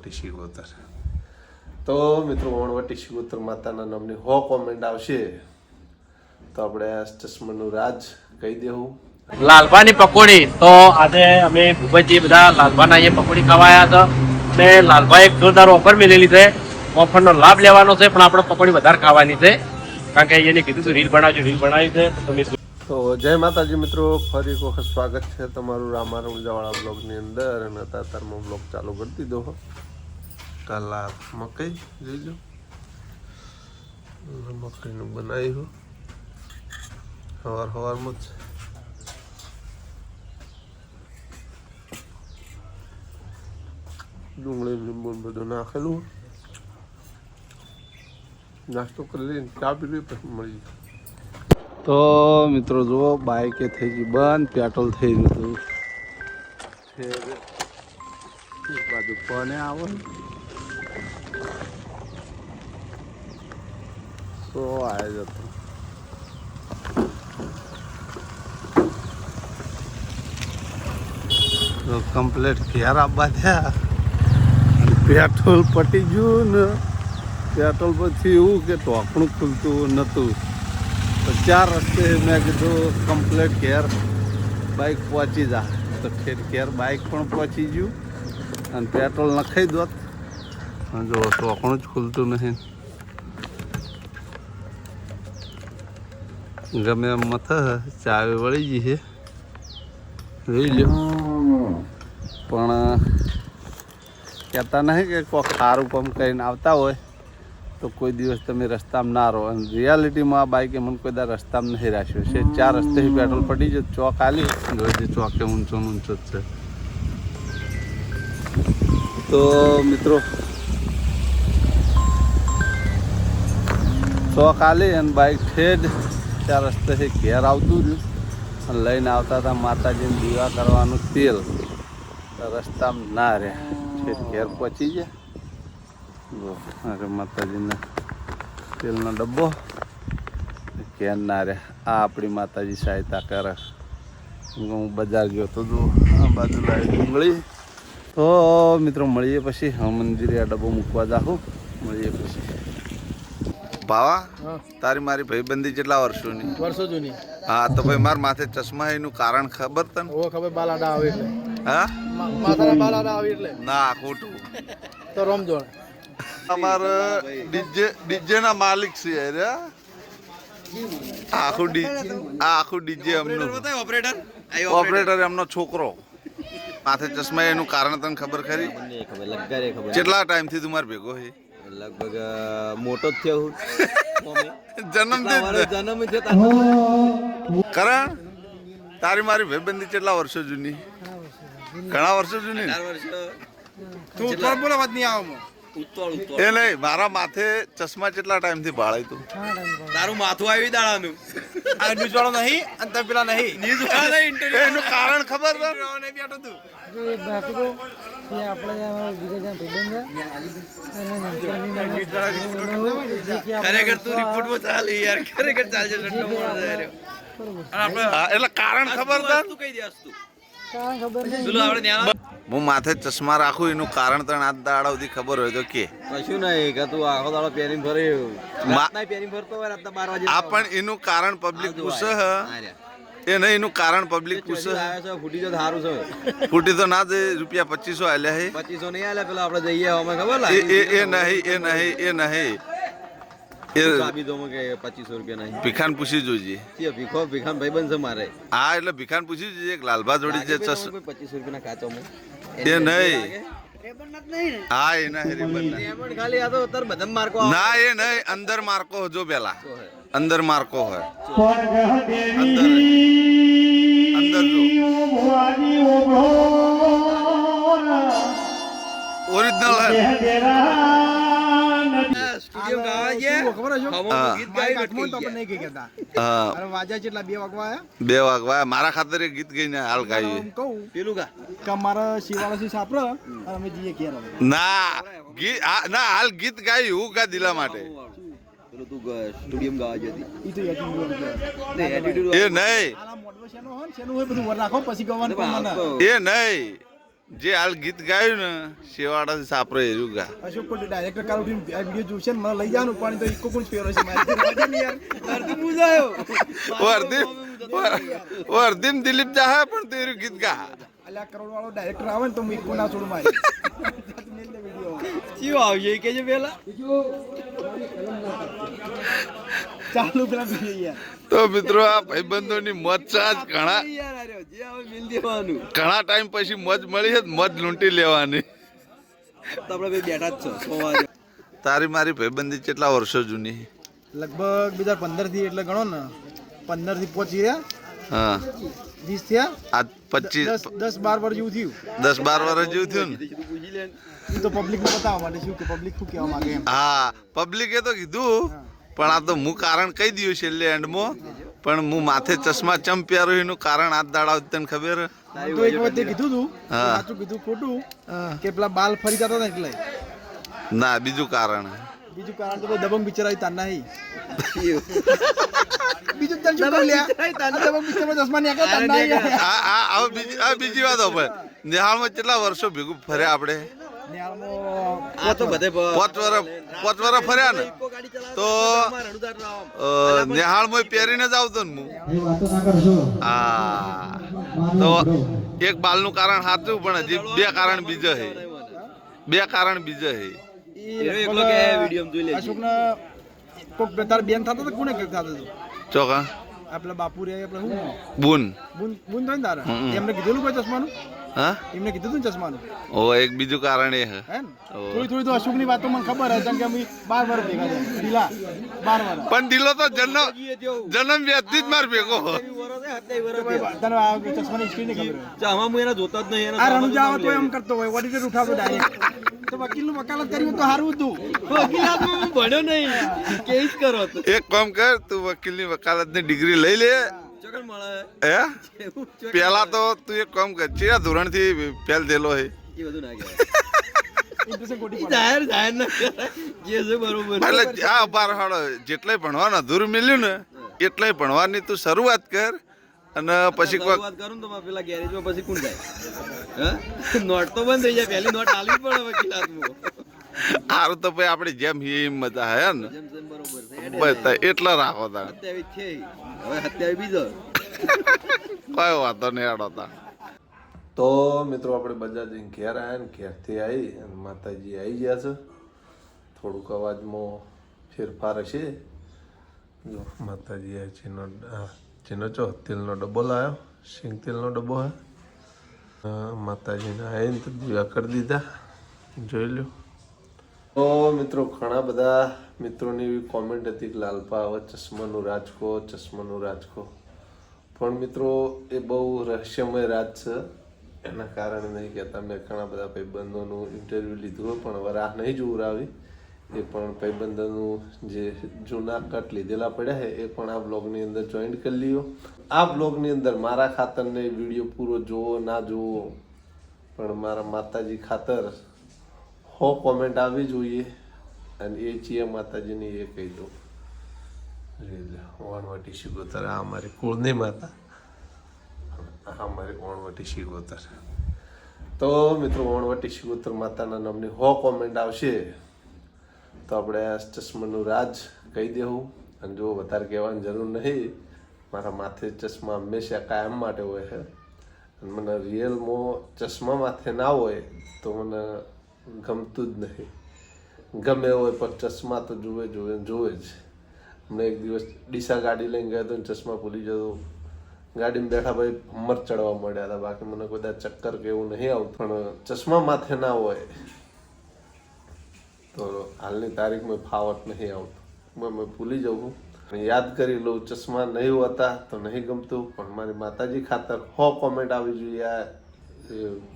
વણવટી શિગોતર. તો મિત્રો વણવટી શિગોતર માતાના નામની 100 કોમેન્ટ આવશે તો આપણે આ ચશ્માનું રાજ કહી દેવું. લાલભાની પકોડી. તો આજે અમે ભૂપતજી બધા લાલભાના અહીંયા પકોડી ખાવા આવ્યા હતા અને લાલભાઈ એક જોરદાર ઓફર મેળવેલી છે. ઓફરનો લાભ લેવાનો છે પણ આપણે પકોડી વધારે ખાવાની છે કારણ કે એને કીધું હતું રીલ બનાવી છે. તો જય માતાજી મિત્રો, ફરી એક વખત સ્વાગત છે તમારું રામારા ઉંજાવાળા બ્લોગની અંદર. અને અત્યારમાં બ્લોગ ચાલુ કરી દીધો. કાલા મકઈ જોઈજો, મકઈનું બનાવ્યું સવારમાં જ. ડુંગળી લીંબુ બધું નાખેલું. નાસ્તો કરી લઈને ચા પી લઈએ પછી મળી. તો મિત્રો જુઓ, બાઈકે થઈ ગઈ બંધ, પેટ્રોલ થઈ ગયું હતું. એક બાજુ કોને આવો તો આવે જતો. તો કમ્પ્લેટ ઘેર આવવા થયા. પેટ્રોલ પટી ગયું ને પેટ્રોલ પછી એવું કે ઢોકણું ખુલતું નહોતું. તો 4 રસ્તે મેં કીધું કમ્પ્લેટ ઘેર બાઇક પહોંચી જા. તો ઘેર બાઇક પણ પહોંચી ગયું અને પેટ્રોલ નખાઈ દોત. જો ઢોકણું જ ખુલતું નહીં. ગમે એમ મથ ચાવી વળી ગઈ છે, જોઈ લ્યો. પણ કહેતા નહીં કે કોઈ સારું કામ કરીને આવતા હોય તો કોઈ દિવસ તમે રસ્તામાં ના રહો. અને રિયાલિટીમાં આ બાઇકે મને કોઈ દા રસ્તામાં નહીં રાખ્યો છે. 4 રસ્તેથી પેટ્રોલ પડી જાય. ચોક આલી જોઈ ચોકે ઊંચો જ છે. તો મિત્રો ચોક આલી અને બાઇક ઠેડ 4 રસ્તેથી ઘેર આવતું રહ્યું. અને લઈને આવતા હતા માતાજીને દીવા કરવાનું તેલ. રસ્તામાં ના રહ્યા, ઠેઠ ઘેર પહોંચી ગયા. માતાજીના તેલનો ડબ્બો ઘેર ના રહ્યા. આ આપણી માતાજી સહાયતા કરે. હું બજાર ગયો તો આ બાજુ લાવી ડુંગળી. તો મિત્રો મળીએ પછી. હા, મંદિરે આ ડબ્બો મૂકવા જાઉં. મળીએ પછી. ભાવા, તારી મારી ભાઈબંધી કેટલા વર્ષોની? વર્ષો જૂની. હા, તો ભાઈ મારા માથે ચશ્મા એનું કારણ ખબર તને? ઓ ખબર, બાલાડા આવે એટલે. હા, માથાના બાલાડા આવે એટલે. ના, ખોટું. તો રમજોડ અમારે ડીજે ના માલિક છે રે. આખું ડીજે એમનું ઓપરેટર એમનો છોકરો. માથે ચશ્મા એનું કારણ તને ખબર ખરી? કેટલા ટાઈમ થી તું મારે ભેગો છે? લગભગ મોટો જ થયો જન્મથી કરણ, તારી મારી ભાઈબંધી કેટલા વર્ષો જૂની? ઘણા વર્ષો જૂની. એ નહીં, મારા માથે ચશ્મા કેટલા ટાઈમ થી ભાળાય તું? તારું માથું આવી દાડાનું ન્યૂઝ વાળો નહીં અને તમે પેલા નહીં. એનું કારણ ખબર છે? ખરેખર તું રિપોર્ટમાં ચાલે યાર, ખરેખર ચાલશે. એટલે કારણ ખબર છે? તું કહી દેસ તું. હું માથે ચશ્મા રાખું એનું કારણ તને આજ દાડા સુધી ખબર હોય તો કે? કશું નહીં કે તું આખો દાડો પહેરીને ફરે. પહેરીને ફરતો હોય રાતના 12 વાગે. આ પણ એનું કારણ પબ્લિક પૂછે હ. એ નહીં, એનું કારણ પબ્લિક પૂછે. ફૂટી તો સારું છે. ફૂટી તો ના દે. રૂપિયા 2500 આલ્યા હે. 2500 નહીં આલ્યા. પેલા આપણે જઈએ અમે ખબર એ નહીં. ભીખાન પૂછી જોજે. ભીખાન ભાઈબંધ છે મારે. હા, એટલે ભીખાન પૂછી જોજે. એક લાલભા જોડી છે 2500 રૂપિયાના કાચોમાં. એ નહીં. હા, એ નહીં. ખાલી આ તો તાર બધા માર્કો ના, એ નહીં. અંદર માર્કો જો પેલા અંદર માર્કો હોય. અંદર જો ઓરિજિનલ હે. બે વાગવા મારા ખાતર ગીત ગઈને હાલ ગાઈએ. ના હાલ ગીત ગાય હું ગા દિલા માટે. એ નહીં. જે હાલ ગીત ગાયું ને શેવાડાથી સાપરો એર્યું ગા અશોક કોઈ ડાયરેક્ટર કાલ ઉઠીને આ વિડીયો જોશે ને મને લઈ જવાનું પાણી તો ઇકો કોણ ફેરો છે મારી રાજા ને યાર અર્ધી મુજાયો વર્ધીમ દિલીપ જાહે પણ તું એર્યું ગીત ગા અલ્યા કરોડ વાળો ડાયરેક્ટર આવે ને તો હું ઇકો ના છોડું મારી ચિયો આવજે કે જે પેલા ચાલુ પેલા વિડીયો યાર તો મિત્રો આ ભાઈબંધોની મોજ સાજ ઘણા યાર આર્યો જે આવે મિલ દેવાનું ઘણા ટાઈમ પછી મોજ મળી છે મોજ લૂંટી લેવાની તો આપણે બે બેઠા જ છો 100 વાગે તારી મારી ભાઈબંધી કેટલા વર્ષો જૂની લગભગ 2015 થી એટલે ગણો ને 15 થી પહોંચી રહ્યા હા 20 થયા આ 25 10-12 વર્ષ જેવું થયું 10-12 વર્ષ જેવું થયું ને પૂછી લે એ તો પબ્લિક ને બતાવવા માટે શું કે પબ્લિક શું કહેવા માંગે એમ હા પબ્લિકે તો કીધું પણ આ તો હું કારણ કહી દઉં છેલ્લે એન્ડમાં પણ હું માથે ચશ્મા ચમ પહેરું એનું કારણ આ દાડા તને ખબર તો એક વખતે કીધું તું સાચું કીધું ખોટું કે પેલા બાલ ફરી જતા હતા એટલે ના બીજું કારણ તો કોઈ દબંગ પિક્ચર આવી તાર નહીં બીજું તને શું કહું લ્યા દબંગ પિક્ચરમાં ચશ્મા નહીં તાર નહીં આ બીજી વાત હોય નિહાળમાં કેટલા વર્ષો ભેગું ફર્યા આપણે આ તો બધે 5 વર્ષ ફર્યા ને તો નિહાળમાં પહેરીને જ આવતો ને હું હા તો એક બાલનું કારણ સાચું પણ હજી બે કારણ બીજો છે એકલો કે વિડિયો જોઈ લે અશોકને કોક તાર બેન થતો તો કોને થતો તો ચોકા આપલા બાપુ રે આપણે હું બુન થાય ને તારા એમને કીધેલું કોઈ ચશ્માનું હા એમને કીધું તું ચશ્માનું ઓ એક બીજું કારણ એ હે હે ને થોડી તો અશોકની વાત તો મને ખબર હે કેમ કે અમે 12 વર્ષ ભેગા છે ઢીલા 12 વર્ષ પણ ઢીલો તો જન્મ વ્યાજથી જ માર ભેગો તને આ ચશ્માની હિસ્ટ્રી નહીં ખબર આમાં હું એના જોતા જ નહીં આ રણુજા આવે તો એમ કરતો હોય ઓડિટર ઉઠાવતો ડાયરેક્ટ તો વકીલનું વકાલત કર્યું તો સારું હતું વકીલાતમાં હું ભણ્યો નહીં કેસ કરો તો એક કામ કર તું વકીલની વકાલતની ડિગ્રી લઈ લે ચોકન મળે હે પેલા તો તું એક કામ કર ચિયા ધોરણથી ફેલ થયેલો હે એ બધું ના કહેવાય ઇન્ટરેસ્ટ ખોટી પડે જાહેર ના કરાય. જે છે બરોબર એટલે આ બાર હાડો જેટલાય ભણવાનું અધૂરું મિલ્યું ને એટલાય ભણવાની તું શરૂઆત કર અને પછી કોઈ વાત કરું ને તો પેલા ગેરેજમાં પછી કોણ જાય હે નોટ તો બંધ થઈ જાય પહેલી નોટ આલવી જ પડે વકીલાતમાં સારું તો ભાઈ આપણે જેમ એમ મજા હે ને જેમ જેમ બરોબર છે બસ એટલા રાખો તા હત્યાવી છે હવે હત્યાવી બીજો કયો વાતો નહીં આડો તા તો મિત્રો આપણે બજાર જઈને ઘેર આવ્યા ને ઘેરથી આવી અને માતાજી આવી ગયા છે થોડુંક અવાજમાં ફેરફાર હશે જો માતાજી આવે જેનો ચો તેલનો ડબ્બો લાવ્યો સિંગ તેલનો ડબ્બો હે માતાજીને આવીને તો દીવા કરી દીધા જોઈ લો તો મિત્રો ઘણા બધા મિત્રોની એવી કોમેન્ટ હતી કે લાલપા હવે ચશ્માનું રાજકો પણ મિત્રો એ બહુ રહસ્યમય રાજ છે એના કારણે નહીં કહેતા મેં ઘણા બધા ભાઈબંધોનું ઇન્ટરવ્યૂ લીધું પણ હવે રાહ નહીં જોવરાવી એ પણ ભાઈબંધોનું જે જૂના કટ લીધેલા પડ્યા છે એ પણ આ બ્લોગની અંદર જોઈન્ટ કરી લ્યો આ બ્લોગની અંદર મારા ખાતરને વિડીયો પૂરો જોવો ના જોવો પણ મારા માતાજી ખાતર 100 કોમેન્ટ આવવી જોઈએ અને એ છીએ માતાજીની એ કહી દો ઓણવટી શિગોતર આ અમારી કુળની માતા આ અમારી ઓણવટી શિગોતર તો મિત્રો ઓણવટી શિગોતર માતાના નામની 100 કોમેન્ટ આવશે તો આપણે આ ચશ્માનું રાજ કહી દેવું અને જો વધારે કહેવાની જરૂર નહીં મારા માથે ચશ્મા હંમેશા કાયમ માટે હોય છે અને મને રિયલમાં ચશ્મા માથે ના હોય તો મને ગમતું જ નહીં ગમે હોય પણ ચશ્મા તો જોવે જ હમણાં એક દિવસ ડીસા ગાડી લઈને ગયો હતો ને ચશ્મા ભૂલી જતો ગાડીમાં બેઠા ભાઈ ભમર ચડવા મળ્યા હતા બાકી મને કોઈ ચક્કર કે એવું નહીં આવતું પણ ચશ્મા માથે ના હોય તો હાલની તારીખમાં ફાવટ નહીં આવતું મેં ભૂલી જાઉં યાદ કરી લઉં ચશ્મા નહીં હોતા તો નહીં ગમતું પણ મારી માતાજી ખાતર 100 કોમેન્ટ આવી જોઈએ આ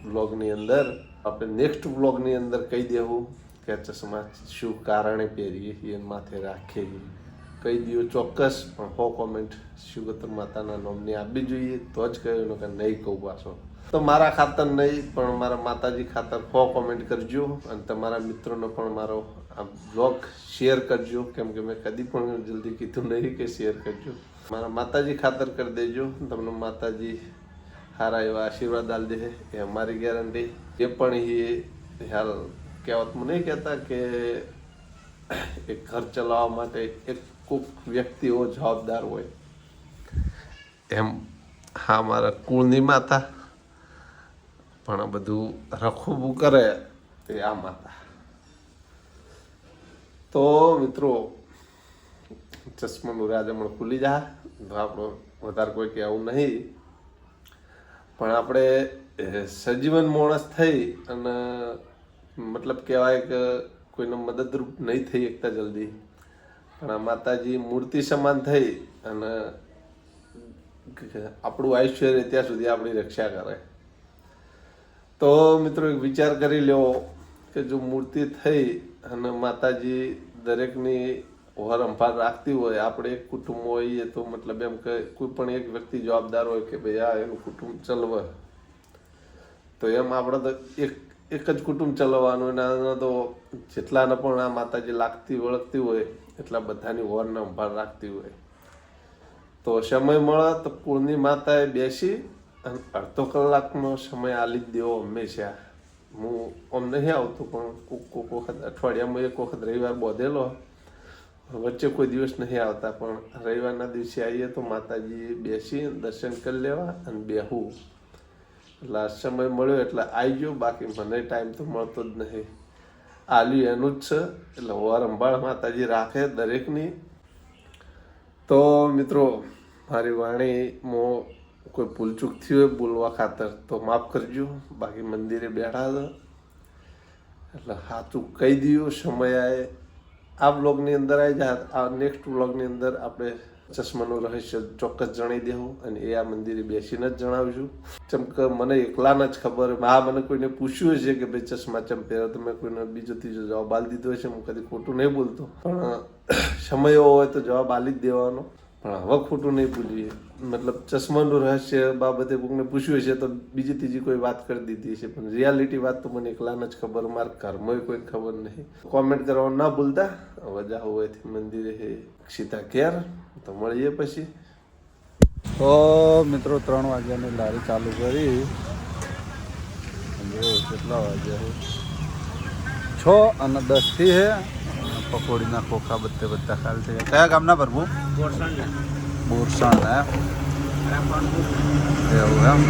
બ્લોગની અંદર આપણે નેક્સ્ટ બ્લોગની અંદર કહી દેવું કે ચશ્મા શું કારણે પહેરીએ એ માથે રાખીએ કહી દઉં ચોક્કસ પણ 100 કોમેન્ટ શિવગોતર માતાના નામની આપવી જોઈએ તો જ કહ્યું કે નહીં કહું પાછો તો મારા ખાતર નહીં પણ મારા માતાજી ખાતર 100 કોમેન્ટ કરજો અને તમારા મિત્રોને પણ મારો આ બ્લોગ શેર કરજો કેમ કે મેં કદી પણ જલ્દી કીધું નહીં કે શેર કરજો મારા માતાજી ખાતર કરી દેજો તમને માતાજી સારા એવા આશીર્વાદ આલ દે એ અમારી ગેરંટી એ પણ એ યાર કહેવતમાં નહીં કહેતા કે એક ઘર ચલાવવા માટે એક કોઈક વ્યક્તિ એવો જવાબદાર હોય, એમ હા મારા કુળની માતા પણ આ બધું રખોબું કરે તે આ માતા. તો મિત્રો ચશ્માનું રાજ હમણાં ખુલી જા તો આપણો વધારે કોઈ કહેવું નહીં, પણ આપણે સજીવન માણસ થઈ અને મતલબ કહેવાય કે કોઈને મદદરૂપ નહીં થઈ શકતા જલ્દી, પણ આ માતાજી મૂર્તિ સમાન થઈ અને આપણું આયુષ્ય રહે ત્યાં સુધી આપણી રક્ષા કરે. તો મિત્રો એક વિચાર કરી લો કે જો મૂર્તિ થઈ અને માતાજી દરેકની વરંભાળ રાખતી હોય, આપણે એક કુટુંબ હોઈએ તો મતલબ એમ કે કોઈ પણ એક વ્યક્તિ જવાબદાર હોય કે ભાઈ આ એનું કુટુંબ ચલાવે, તો એમ આપણે તો એક જ કુટુંબ ચલાવવાનું, એના તો જેટલાને પણ આ માતાજી લાગતી વળગતી હોય એટલા બધાની વરને સંભાળ રાખતી હોય. તો સમય મળે તો કુળની માતાએ બેસી અને અડધો કલાકનો સમય આલી જ દેવો હંમેશા. હું આમ નહીં આવતો પણ કોઈક વખત અઠવાડિયામાં એક વખત રવિવાર બોધેલો, વચ્ચે કોઈ દિવસ નહીં આવતા, પણ રવિવારના દિવસે આવીએ તો માતાજી બેસી દર્શન કરી લેવા અને બેહવું. એટલે આ સમય મળ્યો એટલે આવી ગયો, બાકી મને ટાઈમ તો મળતો જ નહીં. આલ્યું એનું જ છે, એટલે વાર સંભાળ માતાજી રાખે દરેકની. તો મિત્રો મારી વાણીમાં કોઈ ભૂલચૂક થઈ હોય બોલવા ખાતર તો માફ કરજો, બાકી મંદિરે બેઠા હતા એટલે સાચું કહી દઉં. સમય આવે આ બ્લોગની અંદર આવી જાય, આ નેક્સ્ટ બ્લોગની અંદર આપણે ચશ્માનું રહસ્ય ચોક્કસ જણાવી દેવું, અને એ આ મંદિરે બેસીને જ જણાવીશું. ચમ કે મને એકલાને જ ખબર, હા મને કોઈને પૂછ્યું છે કે ભાઈ ચશ્મા ચમ પહેરો, તો મેં કોઈને બીજો ત્રીજો જવાબ આલી દીધો છે. હું કદી ખોટું નહીં બોલતો, પણ સમય એવો હોય તો જવાબ આલી જ દેવાનો, પણ હવે ખોટું નહીં બોલીએ. મતલબ ચશ્માનું રહસ્ય બાબતે કોઈને પૂછ્યું છે તો બીજી ત્રીજી કોઈ વાત કરી દીધી છે, પણ રિયાલિટી વાત તો મને એકલાને જ ખબર, મારા ઘરમાં કોઈને ખબર નહીં. કોમેન્ટ કરવાનું ના ભૂલતા. હવે જાવ હોયથી મંદિરે સીધા ઘેર, તો મળીએ પછી. તો મિત્રો 3 વાગ્યાની લારી ચાલુ કરી, કેટલા વાગ્યા 6:10 થી હે. પકોડીના ખોખા બધા ખાલી થઈ ગયા. કયા ગામના ભરવું? બોરસણ એમ એવું એમ.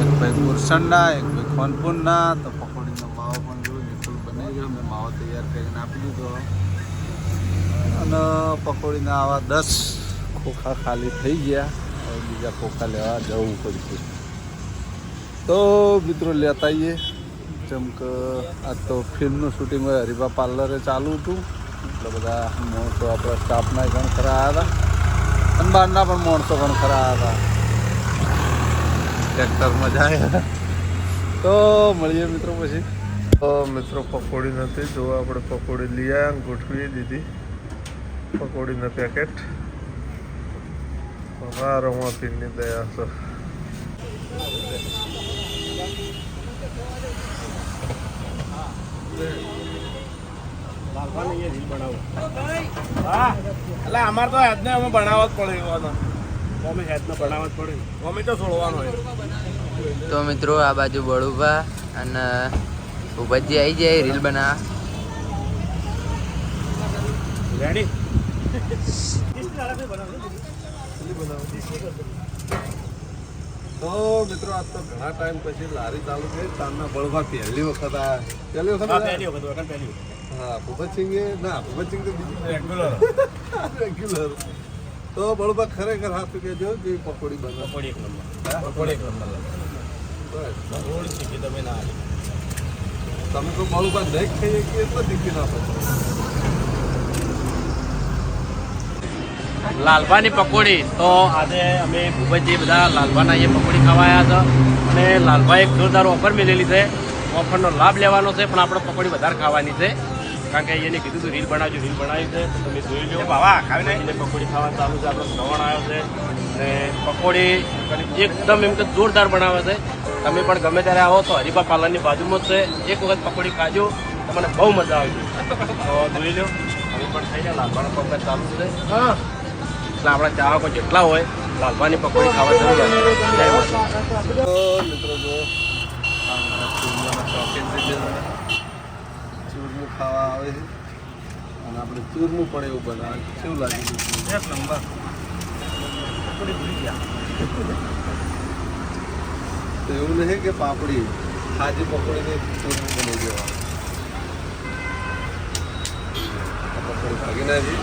એક ભાઈ બોરસણના, એક ભાઈ ખોનપુરના. તો પકોડીનો માવો પણ જોયું, નિકુલ બની ગયો. મેં માવો તૈયાર કરીને આપી દીધો અને પકોડીના આવા 10 ખોખા ખાલી થઈ ગયા. હવે બીજા ખોખા લેવા જવું પડશે. તો મિત્રો લેતા આવીએ. જેમ કે આ તો ફિલ્મનું શૂટિંગ હોય, હરિભા પાર્લરે ચાલુ હતું એટલે બધા માણસો આપણા સ્ટાફના ઘણ ખરા આવ્યા હતા અને બહારના પણ માણસો ઘણ ખરા આવ્યા હતા. ટ્રેક્ટરમાં જાય તો મળીએ મિત્રો પછી. તો મિત્રો પકોડી નથી, જો આપણે પકોડી લઈ આવ્યા, ગોઠવી દીધી પકોડીના પેકેટ. રમા પીરની દયા છે. અમારે તો હેડને અમે બનાવવા જ પડે, અમે હેડને બનાવવા જ પડે, અમે તો છોડવાનો હોય. તો મિત્રો આ બાજુ બળુભા અને ભૂપતજી આવી જાય રીલ બનાવવા. રેડી? તો મિત્રો આજ તો ઘણા ટાઈમ પછી લારી ચાલુ થઈ. તારના બળવા પહેલી વખત આ પહેલી વખત હા ભૂપતસિંહ ના, ભૂપતસિંહ તો બીજી રેગ્યુલર. તો બળવા ખરેખર હાથ કહેજો કે પકોડી બને. પકોડી એક નંબર. તમે ના તમે તો બળવા નહીં ખાઈએ કે એટલો દીખી ના પડે. લાલભાની પકોડી. તો આજે અમે ભૂપતજી બધા લાલભાના અહીંયા પકોડી ખાવા આવ્યા હતા, અને લાલભાઈ એક જોરદાર ઓફર મેળવેલી છે. ઓફરનો લાભ લેવાનો છે, પણ આપણે પકોડી વધારે ખાવાની છે, કારણ કે એને કીધું હતું રીલ બનાવજો. રીલ બનાવી છે તો તમે જોઈ લો. બાવા ખાવીને એને પકોડી ખાવા ચાલુ છે. આપણો શ્રવણ આવ્યો છે અને પકોડી એકદમ એમ કે જોરદાર બનાવે છે. તમે પણ ગમે ત્યારે આવો તો હરિભા પાર્લરની બાજુમાં જ છે, એક વખત પકોડી ખાજો, તમને બહુ મજા આવશે. તો જોઈ લો, અમે પણ થઈ જાય. લાલભાના પકોડી ચાલુ છે. હા, એટલે આપણા ચાહકો જેટલા હોય લાલભાની પકોડી ખાવા જરૂર. તો મિત્રો જો ચૂરમું ખાવા આવે છે અને આપણે ચૂરમું પણ એવું બનાવે કેવું લાગે એક નંબર પકોડી ભૂલી ગયા તો એવું નહીં કે પાપડી ખાજી પકોડીને ચૂરમું બની દેવા પકોડી ભાગી નાખી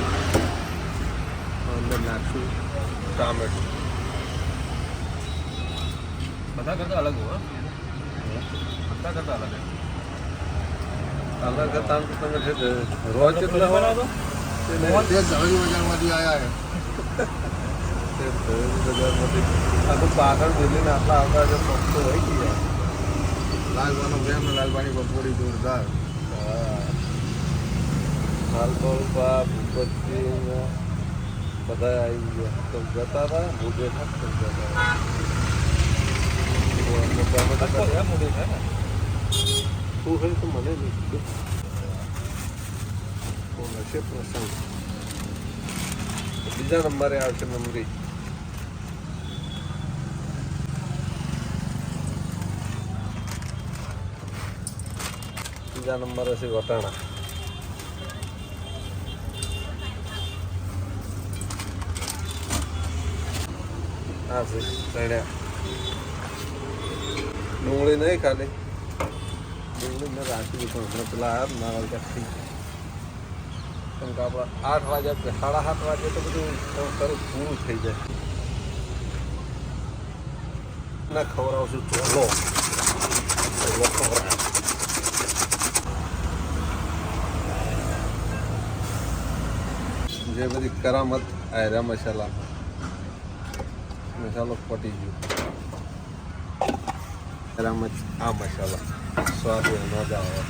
અંદર નાખશું ટામેટું બધા કરતા અલગ હોય બધા કરતા અલગ અલગ હતા તો તમે છે રોજ કેટલા બનાવો આખું પાગળ દિલ્હીને આટલા આવતા છે પક્ષો હોય ગયા લાલવાનો પ્રેમ લાલવાની પકોડી જોરદાર માલકોળપા ભૂપતજી બધા આવી ગયા તો જતા હતા હું બેઠા તો જતા મોડું છે ને શું હોય તો મને નહીં કોણ હશે પ્રસંગ બીજા નંબરે આવશે નંબરી બીજા નંબર હશે વટાણા હા છે ચણ્યા ડુંગળી નહીં ખાલી ડુંગળી મેં રાખી પણ હમણાં પેલા આવ્યા મારા ત્યાંથી કેમ કે આપણે 8 વાગ્યા 7:30 વાગે તો બધું તરત પૂરું થઈ જાય ના ખવડાવશું ચોલો જે બધી કરામત આયરા મસાલો પટી ગયો કરામત આ મસાલા સ્વાદ એનો જ આવે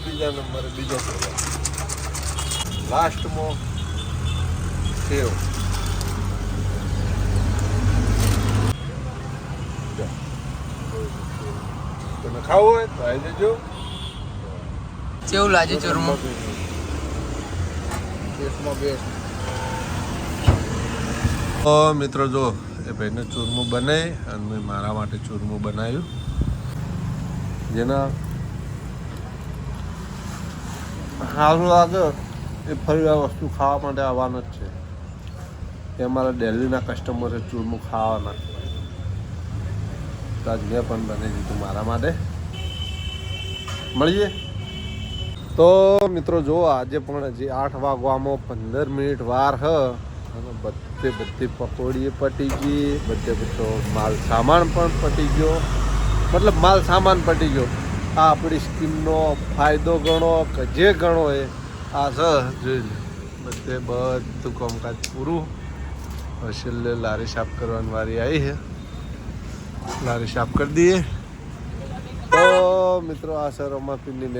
બીજા નંબરે બીજો પ્રોગ્રામ લાસ્ટમાં સેવ તમે ખાવું હોય તો આવી જજો કેવું લાગે ચૂરમું બેસ્ટમાં બેસ્ટ તો મિત્રો જો એ ભાઈને ચૂરમું બને અને મેં મારા માટે ચૂરમું બનાવ્યું જેના સારું લાગે એ ફરી આ વસ્તુ ખાવા માટે આવવાના જ છે એ અમારા દિલ્હીના કસ્ટમરે ચૂરમું ખાવાના તો આજ મેં પણ બનાવી દીધું મારા માટે મળીએ તો મિત્રો જો આજે પણ હજી 8 વાગવામાં 15 મિનિટ વાર હ અને બધી પકોડી પટી ગઈ બધો માલ સામાન પણ પટી ગયો મતલબ માલ સામાન પટી ગયો આ આપણી સ્કીમનો ફાયદો ગણો કે જે ગણો એ આ છે જોઈ લે બધું કામકાજ પૂરું હવે છેલ્લે લારી સાફ કરવાની વારી આવી છે લારી સાફ કરી દઈએ તો મિત્રો આ સર રમાપીરની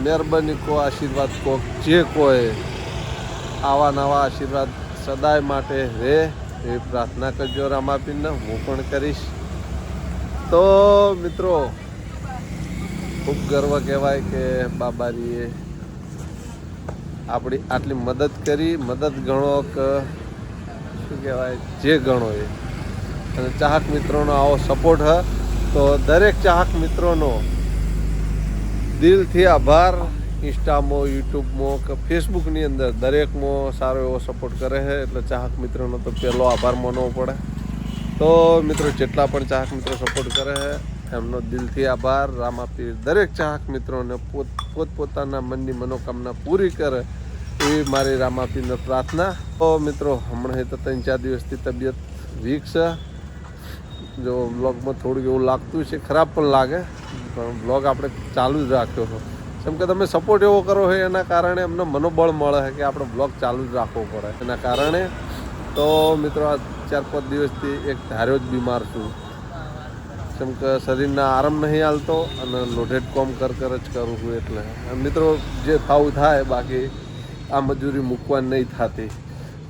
મહેરબાની કો આશીર્વાદ કો જે કોઈ આવા નવા આશીર્વાદ સદાય માટે રહે એવી પ્રાર્થના કરજો રામાપીરને હું પણ કરીશ તો મિત્રો ખૂબ ગર્વ કહેવાય કે બાબારીએ આપણી આટલી મદદ કરી મદદ ગણો કે શું કહેવાય જે ગણો એ અને ચાહક મિત્રોનો આવો સપોર્ટ હ તો દરેક ચાહક મિત્રોનો દિલથી આભાર ઇન્સ્ટામાં યુટ્યુબમાં કે ફેસબુકની અંદર દરેકમાં સારો એવો સપોર્ટ કરે છે એટલે ચાહક મિત્રોનો તો પહેલો આભાર માનવો પડે તો મિત્રો જેટલા પણ ચાહક મિત્રો સપોર્ટ કરે છે એમનો દિલથી આભાર રામાપીર દરેક ચાહક મિત્રોને પોતપોતાના મનની મનોકામના પૂરી કરે એવી મારી રામાપીરને પ્રાર્થના તો મિત્રો હમણાં તો 3-4 દિવસથી તબિયત વીક છે જો બ્લોગમાં થોડુંક એવું લાગતું છે ખરાબ પણ લાગે પણ બ્લોગ આપણે ચાલુ જ રાખ્યો છે કેમ કે તમે સપોર્ટ એવો કરો છો એના કારણે એમને મનોબળ મળે છે કે આપણે બ્લોગ ચાલુ જ રાખવો પડે એના કારણે તો મિત્રો આ 4-5 દિવસથી એક ધાર્યો જ બીમાર છું કેમ કે શરીરના આરામ નહીં હાલતો અને લોઢેડ કોમ કર જ કરું છું એટલે મિત્રો જે થાવું થાય બાકી આ મજૂરી મૂકવાની નહીં થતી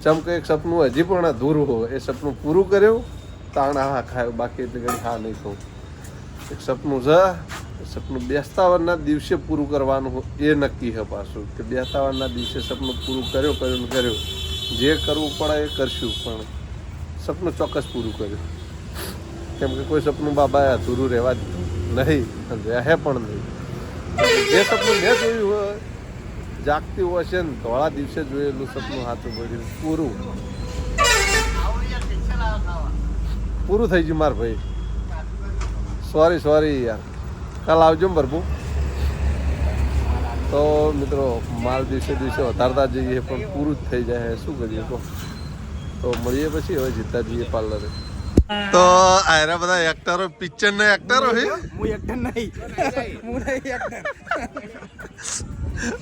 જેમ કે એક સપનું હજી પણ અધૂરું હોય એ સપનું પૂરું કર્યું તાણા હા ખાયું બાકી એટલી ઘડી હા નહીં ખાઉં એક સપનું છે એ સપનું બેસતાવરના દિવસે પૂરું કરવાનું એ નક્કી છે પાછું કે બેસતાવરના દિવસે સપનું પૂરું કર્યું જે કરવું પડે એ કરશું પણ સપનું ચોક્કસ પૂરું કર્યું કેમ કે કોઈ સપનું બાબાએ અધૂરું રહેવા દીધું નહીં, રહે પણ નહીં. જે સપનું મેં જોયું હોય, જાગતી હોય છે ને ધોળા દિવસે જોયેલું સપનું હાથું પડ્યું, પૂરું થઈ ગયું માર ભાઈ. સોરી યાર, કાલ આવજો ને ભરપૂર. તો મિત્રો માલ દિવસે વધારતા જઈએ પણ પૂરું જ થઈ જાય, શું કરીએ કહો. તો મળીએ પછી, હવે જીતા જઈએ પાર્લરે. તો આયરા બધા એક્ટરો, પિક્ચરના એક્ટરો છે. હું એક્ટર નહીં, હું નહીં એક્ટર.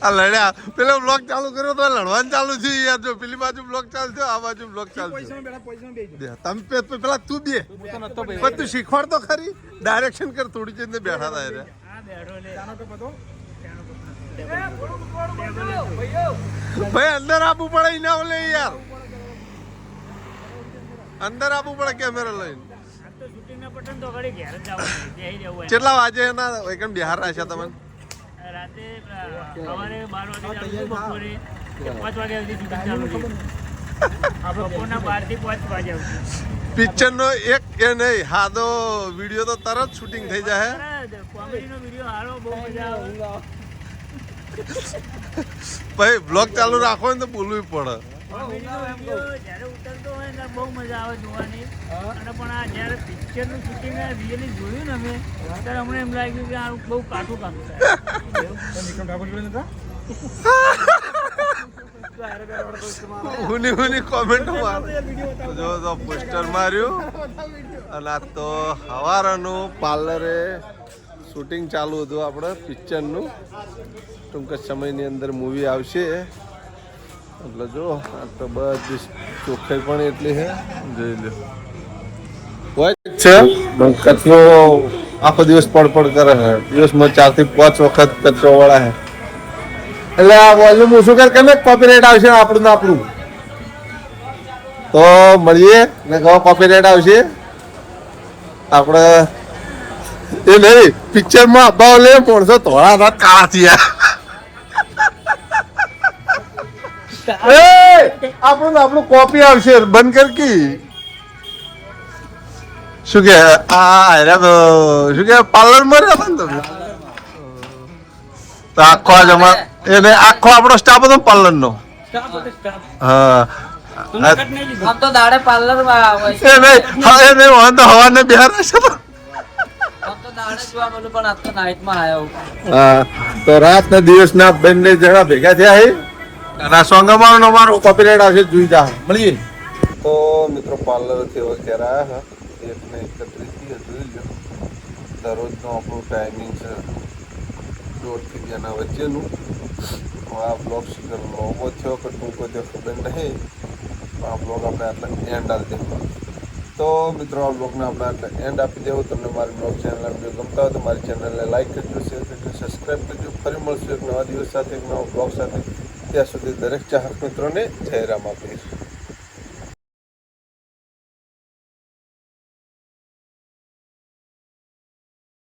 આ લડ્યા પેલો બ્લોગ ચાલુ કર્યો તો લડવાનું ચાલુ થયું યાર. જો પેલી બાજુ બ્લોગ ચાલુ થયો, આ બાજુ બ્લોગ ચાલુ થયો. તમે પેલા તું બે પણ તું શીખવાડ તો ખરી, ડાયરેક્શન કર થોડી જઈને બેઠા હતા યાર. ભાઈ અંદર આપવું પડે ના ઓલે યાર, અંદર આપવું પડે કેમેરા લઈને. કેટલા વાગે એના એકમ બિહાર રાખ્યા તમે? રાતે સવારે 12 વાગે બપોરે 5 વાગ્યા સુધી શૂટિંગ ચાલુ છે. બપોરના 12 થી 5 વાગ્યા સુધી. પિક્ચર નો એક એ નહીં હાદો વિડીયો તો તરત શૂટિંગ થઈ જાય. કોમેડીનો વિડીયો હારો, બહુ મજા આવે. ભાઈ બ્લોગ ચાલુ રાખો ને તો બોલવું પડે. કોમેડીનો વિડીયો જ્યારે ઉતરતો હોય ને બહુ મજા આવે જોવાની. અને પણ આ જ્યારે પિક્ચરનું શૂટિંગ રિયલી જોયું ને અમે, ત્યારે અમને એમ લાગ્યું કે આ બહુ કાઠું કામ હુની કોમેન્ટ જો તો પોસ્ટર માર્યું. અને આ તો સવારનું પાર્લરે શૂટિંગ ચાલુ હતું આપણે પિક્ચરનું. ટૂંક જ સમયની અંદર મૂવી આવશે, એટલે જો આ તો બધી ચોખ્ખાઈ પણ એટલી છે, જોઈ લો. હોય છે કચરો આખો દિવસ પડપડ કરે છે, દિવસમાં 4 થી 5 વખત કચરો વળા છે. એટલે આ વોલ્યુમ ઓછું કર કે કોપીરાઇટ આવશે આપણું. તો મળીએ ને કહો કોપીરાઇટ આવશે આપણે એ નહીં. પિક્ચરમાં અભાવ લે માણસો ધોળા રાત કાળા થયા. આપણું કોપી આવશે, બંધ કર કી. શું કે શું કે પાર્લર માં રહ્યા ને તમે તો આખો એને આખો આપણો સ્ટાફ હતો પાર્લર નો. હા આમ તો દાડે પાર્લર માં આવે છે. એ નહીં વાંધો હવાને બિહાર હશે તો. આમ તો દાડે જોવા મળ્યું, પણ આજ તો નાઈટ માં આવ્યો. હા તો રાત ને દિવસ ના બંને જણા ભેગા થયા છે. અને આ સોંગમાં અમારો કોપીરાઇટ આવશે, જોઈ જા. મળીએ. તો મિત્રો પાર્લર થી વગેરે આવ્યા હતા 1:31 જોઈ લો. દરરોજનો આપણું ટાઈમિંગ છે 1:30 થી 2 વચ્ચેનું. આ બ્લોગ લાંબો થયો કે ટૂંકો થયો ખબર નહીં, આ બ્લોગ આપણે આટલા એન્ડ આપી દેવો. તો મિત્રો આ બ્લોગને આપણે આટલા એન્ડ આપી દેવું. તમને મારી બ્લોગ ચેનલ વિડીયો ગમતા હોય તો મારી ચેનલને લાઈક કરજો, શેર કરજો, સબસ્ક્રાઈબ કરજો. ફરી મળશું એક નવા દિવસ સાથે, એક નવા બ્લોગ સાથે. ત્યાં સુધી દરેક ચાહક મિત્રોને જય રામ આપીશ.